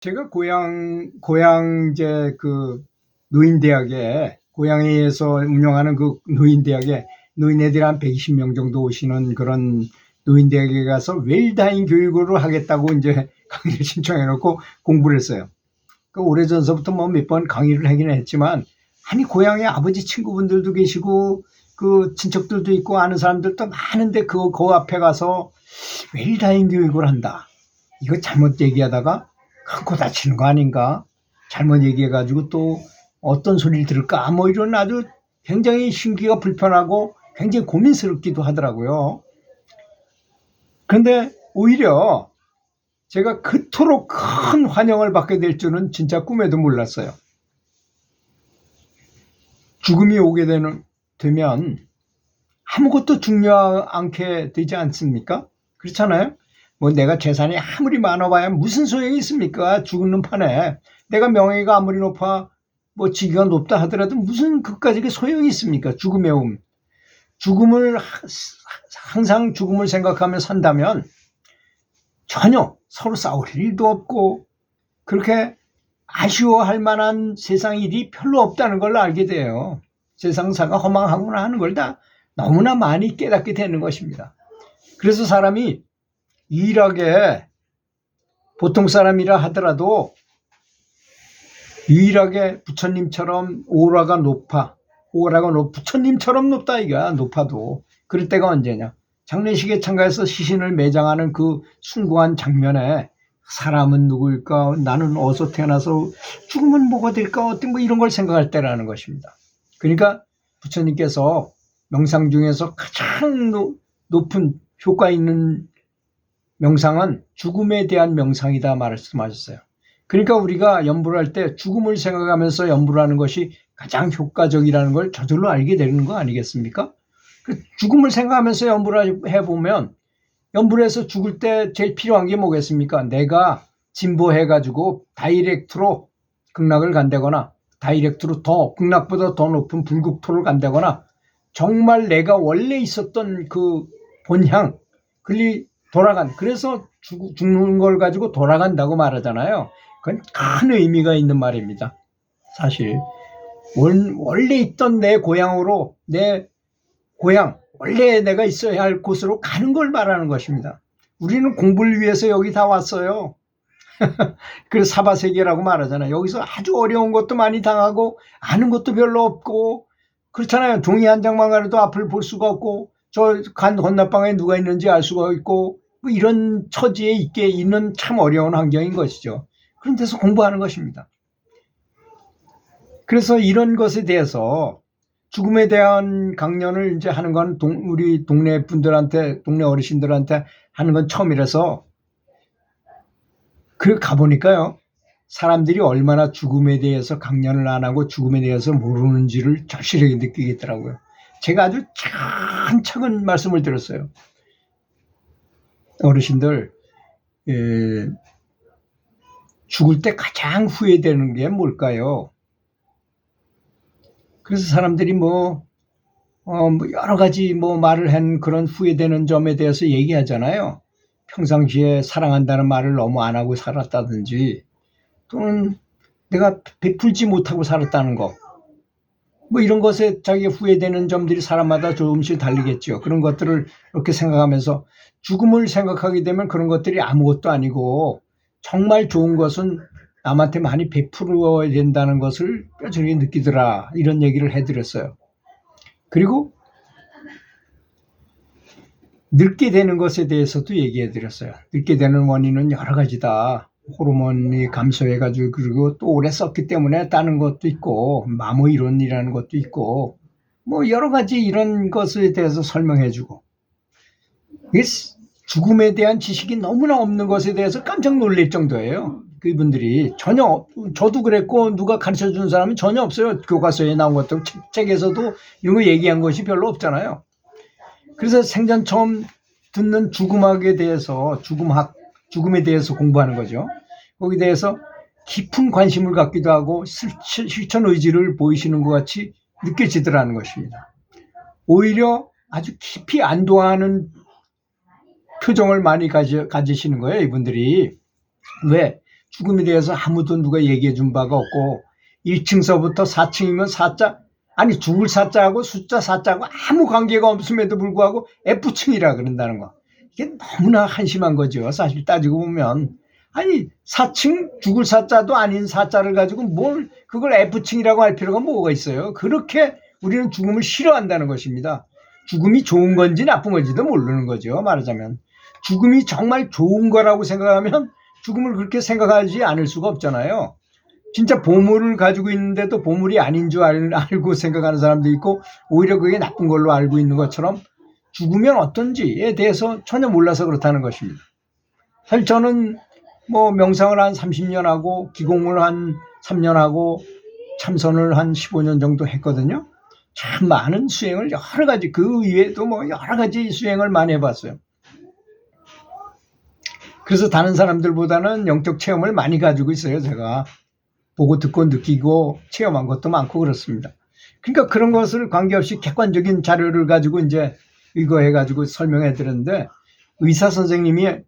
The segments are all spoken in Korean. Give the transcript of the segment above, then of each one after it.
제가 고향 이제 그 노인대학에, 고향에서 운영하는 그 노인대학에 노인애들이 한 120명 정도 오시는 그런 노인대학에 가서 웰다잉 교육을 하겠다고 이제 강의를 신청해놓고 공부를 했어요. 그 오래전서부터 뭐 몇 번 강의를 하긴 했지만, 아니, 고향에 아버지 친구분들도 계시고, 그 친척들도 있고 아는 사람들도 많은데 그 앞에 가서 웰다잉 교육을 한다. 이거 잘못 얘기하다가 큰코 다치는 거 아닌가? 잘못 얘기해가지고 또 어떤 소리를 들을까? 뭐 이런 아주 굉장히 심기가 불편하고 굉장히 고민스럽기도 하더라고요. 그런데 오히려 제가 그토록 큰 환영을 받게 될 줄은 진짜 꿈에도 몰랐어요. 죽음이 오게 되면 아무것도 중요하지 않게 되지 않습니까? 그렇잖아요? 뭐 내가 재산이 아무리 많아봐야 무슨 소용이 있습니까? 죽는 판에. 내가 명예가 아무리 높아 뭐 직위가 높다 하더라도 무슨 그까지 소용이 있습니까? 죽음의 항상 죽음을 생각하며 산다면 전혀 서로 싸울 일도 없고 그렇게 아쉬워할 만한 세상 일이 별로 없다는 걸 알게 돼요. 세상사가 허망하구나 하는 걸 다 너무나 많이 깨닫게 되는 것입니다. 그래서 사람이 유일하게, 보통 사람이라 하더라도 유일하게 부처님처럼 오라가 부처님처럼 높다 이거야. 높아도 그럴 때가 언제냐? 장례식에 참가해서 시신을 매장하는 그 숭고한 장면에 사람은 누구일까? 나는 어디서 태어나서 죽으면 뭐가 될까? 어떤 뭐 이런 걸 생각할 때라는 것입니다. 그러니까 부처님께서 명상 중에서 가장 높은 효과 있는 명상은 죽음에 대한 명상이다 말씀하셨어요. 그러니까 우리가 연불을 할 때 죽음을 생각하면서 연불을 하는 것이 가장 효과적이라는 걸 저절로 알게 되는 거 아니겠습니까? 죽음을 생각하면서 연불을 해보면, 연불에서 죽을 때 제일 필요한 게 뭐겠습니까? 내가 진보해가지고 다이렉트로 극락을 간다거나 다이렉트로 극락보다 더 높은 불국토를 간다거나 정말 내가 원래 있었던 그 본향, 그래서 죽는 걸 가지고 돌아간다고 말하잖아요. 그건 큰 의미가 있는 말입니다. 사실 원래 있던 내 고향으로, 내 고향, 원래 내가 있어야 할 곳으로 가는 걸 말하는 것입니다. 우리는 공부를 위해서 여기 다 왔어요. 그래서 사바세계라고 말하잖아요. 여기서 아주 어려운 것도 많이 당하고 아는 것도 별로 없고 그렇잖아요. 종이 한 장만 가려도 앞을 볼 수가 없고 저 건너방에 누가 있는지 알 수가 있고 뭐 이런 처지에 있는 참 어려운 환경인 것이죠. 그런 데서 공부하는 것입니다. 그래서 이런 것에 대해서 죽음에 대한 강연을 이제 하는 건 우리 동네 어르신들한테 하는 건 처음이라서 가보니까요. 사람들이 얼마나 죽음에 대해서 강연을 안 하고 죽음에 대해서 모르는지를 절실하게 느끼겠더라고요. 제가 아주 차근차근 말씀을 드렸어요. 어르신들, 죽을 때 가장 후회되는 게 뭘까요? 그래서 사람들이 여러 가지 말을 한 그런 후회되는 점에 대해서 얘기하잖아요. 평상시에 사랑한다는 말을 너무 안 하고 살았다든지, 또는 내가 베풀지 못하고 살았다는 거, 이런 것에 자기가 후회되는 점들이 사람마다 조금씩 다르겠죠. 그런 것들을 이렇게 생각하면서 죽음을 생각하게 되면 그런 것들이 아무것도 아니고 정말 좋은 것은 남한테 많이 베풀어야 된다는 것을 뼈저리게 느끼더라, 이런 얘기를 해드렸어요. 그리고 늙게 되는 것에 대해서도 얘기해드렸어요. 늙게 되는 원인은 여러 가지다. 호르몬이 감소해가지고, 그리고 또 오래 썼기 때문에 따는 것도 있고, 마모 이론이라는 것도 있고, 여러 가지 이런 것에 대해서 설명해주고, 죽음에 대한 지식이 너무나 없는 것에 대해서 깜짝 놀랄 정도예요. 그분들이 저도 그랬고, 누가 가르쳐 주는 사람은 전혀 없어요. 교과서에 나온 것도, 책에서도 이런 거 얘기한 것이 별로 없잖아요. 그래서 생전 처음 듣는 죽음학에 대해서, 죽음에 대해서 공부하는 거죠. 거기에 대해서 깊은 관심을 갖기도 하고 실천 의지를 보이시는 것 같이 느껴지더라는 것입니다. 오히려 아주 깊이 안도하는 표정을 많이 가지시는 거예요, 이분들이. 왜? 죽음에 대해서 아무도 누가 얘기해 준 바가 없고 1층서부터 4층이면 4자 아니 죽을 4자하고 숫자 4자하고 아무 관계가 없음에도 불구하고 F층이라 그런다는 거. 이게 너무나 한심한 거죠. 사실 따지고 보면. 아니 4층 죽을 4자도 아닌 4자를 가지고 뭘 그걸 F층이라고 할 필요가 뭐가 있어요. 그렇게 우리는 죽음을 싫어한다는 것입니다. 죽음이 좋은 건지 나쁜 건지도 모르는 거죠. 말하자면 죽음이 정말 좋은 거라고 생각하면 죽음을 그렇게 생각하지 않을 수가 없잖아요. 진짜 보물을 가지고 있는데도 보물이 아닌 줄 알고 생각하는 사람도 있고 오히려 그게 나쁜 걸로 알고 있는 것처럼 죽으면 어떤지에 대해서 전혀 몰라서 그렇다는 것입니다. 사실 저는 뭐 명상을 한 30년 하고 기공을 한 3년 하고 참선을 한 15년 정도 했거든요. 참 많은 수행을 여러 가지 그 이외에도 뭐 여러 가지 수행을 많이 해봤어요. 그래서 다른 사람들보다는 영적 체험을 많이 가지고 있어요. 제가 보고 듣고 느끼고 체험한 것도 많고 그렇습니다. 그러니까 그런 것을 관계없이 객관적인 자료를 가지고 이제 이거 해가지고 설명해 드렸는데 의사 선생님이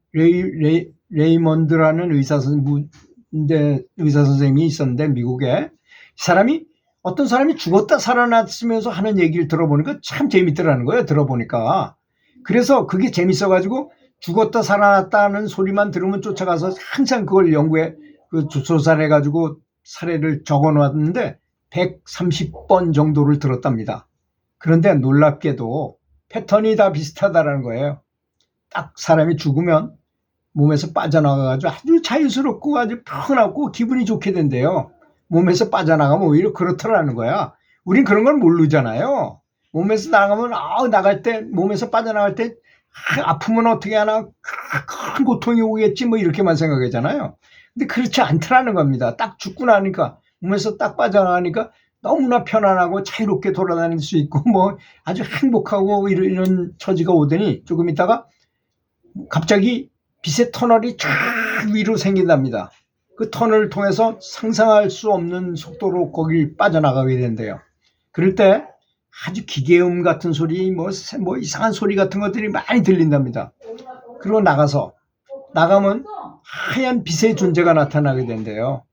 레이먼드라는 의사 선생님이 있었는데 미국에 이 사람이 어떤 사람이 죽었다 살아났으면서 하는 얘기를 들어보니까 참 재밌더라는 거예요. 들어보니까. 그래서 그게 재밌어가지고 죽었다 살아났다는 소리만 들으면 쫓아가서 항상 그걸 연구해 조사를 해가지고 사례를 적어놨는데 130번 정도를 들었답니다. 그런데 놀랍게도 패턴이 다 비슷하다라는 거예요. 딱 사람이 죽으면 몸에서 빠져나가가지고 아주 자유스럽고 아주 편하고 기분이 좋게 된대요. 몸에서 빠져나가면 오히려 그렇더라는 거야. 우린 그런 걸 모르잖아요. 몸에서 나가면 나갈 때 몸에서 빠져나갈 때 아프면 어떻게 하나 큰 고통이 오겠지 뭐 이렇게만 생각하잖아요. 근데 그렇지 않더라는 겁니다. 딱 죽고 나니까 몸에서 딱 빠져나가니까 너무나 편안하고 자유롭게 돌아다닐 수 있고 뭐 아주 행복하고 이런 처지가 오더니 조금 있다가 갑자기 빛의 터널이 쫙 위로 생긴답니다. 그 터널을 통해서 상상할 수 없는 속도로 거길 빠져나가게 된대요. 그럴 때 아주 기계음 같은 소리, 뭐 이상한 소리 같은 것들이 많이 들린답니다. 그리고 나가면 하얀 빛의 존재가 나타나게 된대요.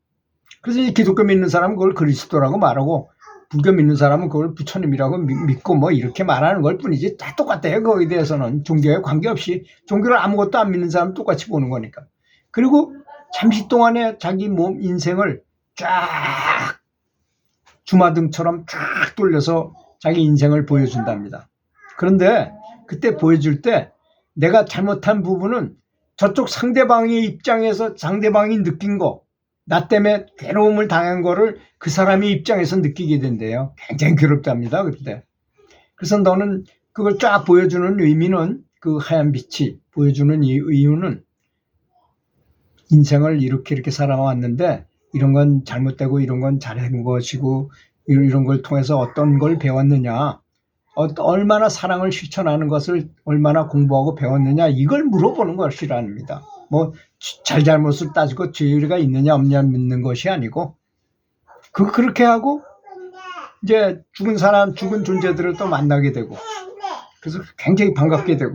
그래서 이 기독교 믿는 사람은 그걸 그리스도라고 말하고 불교 믿는 사람은 그걸 부처님이라고 믿고 뭐 이렇게 말하는 걸 뿐이지 다 똑같아요. 거기에 대해서는 종교에 관계없이 종교를 아무것도 안 믿는 사람은 똑같이 보는 거니까. 그리고 잠시 동안에 자기 몸 인생을 쫙 주마등처럼 쫙 돌려서 자기 인생을 보여준답니다. 그런데 그때 보여줄 때 내가 잘못한 부분은 저쪽 상대방의 입장에서 상대방이 느낀 거, 나 때문에 괴로움을 당한 거를 그 사람의 입장에서 느끼게 된대요. 굉장히 괴롭답니다. 그때. 그래서 너는 그걸 쫙 보여주는 의미는 그 하얀 빛이 보여주는 이유는 인생을 이렇게 살아왔는데 이런 건 잘못되고 이런 건 잘한 것이고 이런 걸 통해서 어떤 걸 배웠느냐, 얼마나 사랑을 실천하는 것을 얼마나 공부하고 배웠느냐 이걸 물어보는 것이랍니다. 뭐 잘못을 따지고 죄가 있느냐 없느냐 묻는 것이 아니고 그렇게 하고 이제 죽은 존재들을 또 만나게 되고 그래서 굉장히 반갑게 되고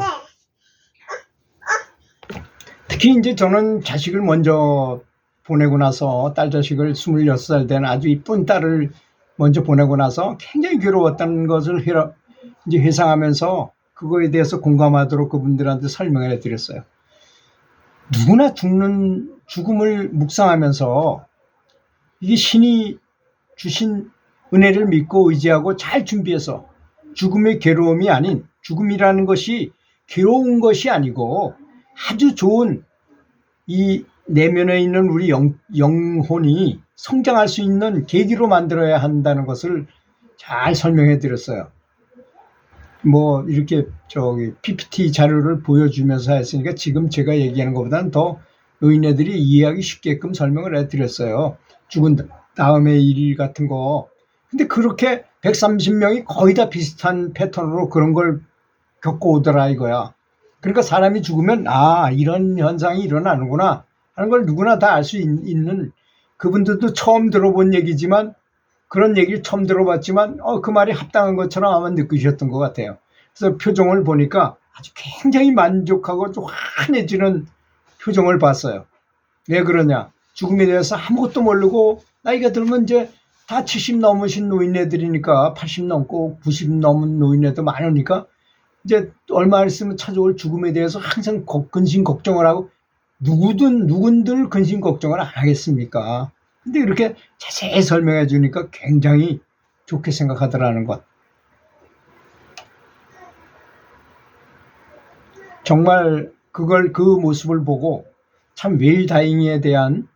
특히 이제 저는 자식을 먼저 보내고 나서 딸 자식을 26살 된 아주 이쁜 딸을 먼저 보내고 나서 굉장히 괴로웠다는 것을 이제 회상하면서 그거에 대해서 공감하도록 그분들한테 설명을 해드렸어요. 누구나 죽음을 묵상하면서 이게 신이 주신 은혜를 믿고 의지하고 잘 준비해서 죽음의 괴로움이 아닌 죽음이라는 것이 괴로운 것이 아니고 아주 좋은 이 내면에 있는 우리 영혼이 성장할 수 있는 계기로 만들어야 한다는 것을 잘 설명해 드렸어요. 뭐 이렇게 PPT 자료를 보여주면서 했으니까 지금 제가 얘기하는 것보다는 더 노인네들이 이해하기 쉽게끔 설명을 해드렸어요. 죽은 다음의 일 같은 거. 근데 그렇게 130명이 거의 다 비슷한 패턴으로 그런 걸 겪고 오더라 이거야. 그러니까 사람이 죽으면 이런 현상이 일어나는구나 하는 걸 누구나 다 알 수 있는, 그분들도 처음 들어본 얘기지만 그런 얘기를 처음 들어봤지만 그 말이 합당한 것처럼 아마 느끼셨던 것 같아요. 그래서 표정을 보니까 아주 굉장히 만족하고 좀 환해지는 표정을 봤어요. 왜 그러냐? 죽음에 대해서 아무것도 모르고 나이가 들면 이제 다 70 넘으신 노인네들이니까 80 넘고 90 넘은 노인네도 많으니까 이제 얼마 있으면 찾아올 죽음에 대해서 항상 근심 걱정을 하고 누군들 근심 걱정을 안 하겠습니까? 근데 이렇게 자세히 설명해 주니까 굉장히 좋게 생각하더라는 것. 정말 그 모습을 보고 참 웰다잉에 대한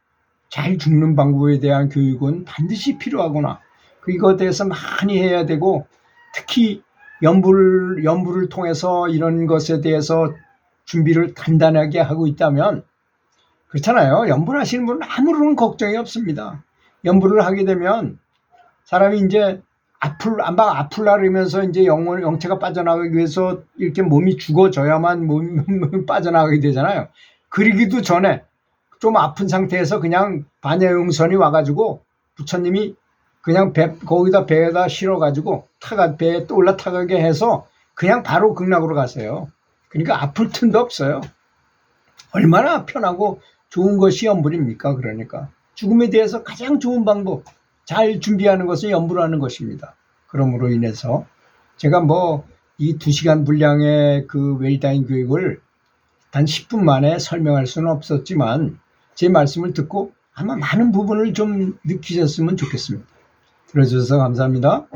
잘 죽는 방법에 대한 교육은 반드시 필요하구나. 이거에 대해서 많이 해야 되고 특히 연부를 통해서 이런 것에 대해서 준비를 간단하게 하고 있다면 그렇잖아요. 연부를 하시는 분은 아무런 걱정이 없습니다. 연부를 하게 되면 사람이 이제 아플라 그러면서 이제 영체가 빠져나가기 위해서 이렇게 몸이 죽어져야만 몸이 빠져나가게 되잖아요. 그러기도 전에 좀 아픈 상태에서 그냥 반야용선이 와가지고 부처님이 그냥 거기다 배에다 실어가지고 배에 또 올라타가게 해서 그냥 바로 극락으로 가세요. 그러니까 아플 틈도 없어요. 얼마나 편하고 좋은 것이 연불입니까? 그러니까 죽음에 대해서 가장 좋은 방법, 잘 준비하는 것은 연불을 하는 것입니다. 그러므로 인해서 제가 이 2시간 분량의 그 웰다잉 교육을 단 10분 만에 설명할 수는 없었지만 제 말씀을 듣고 아마 많은 부분을 좀 느끼셨으면 좋겠습니다. 들어주셔서 감사합니다.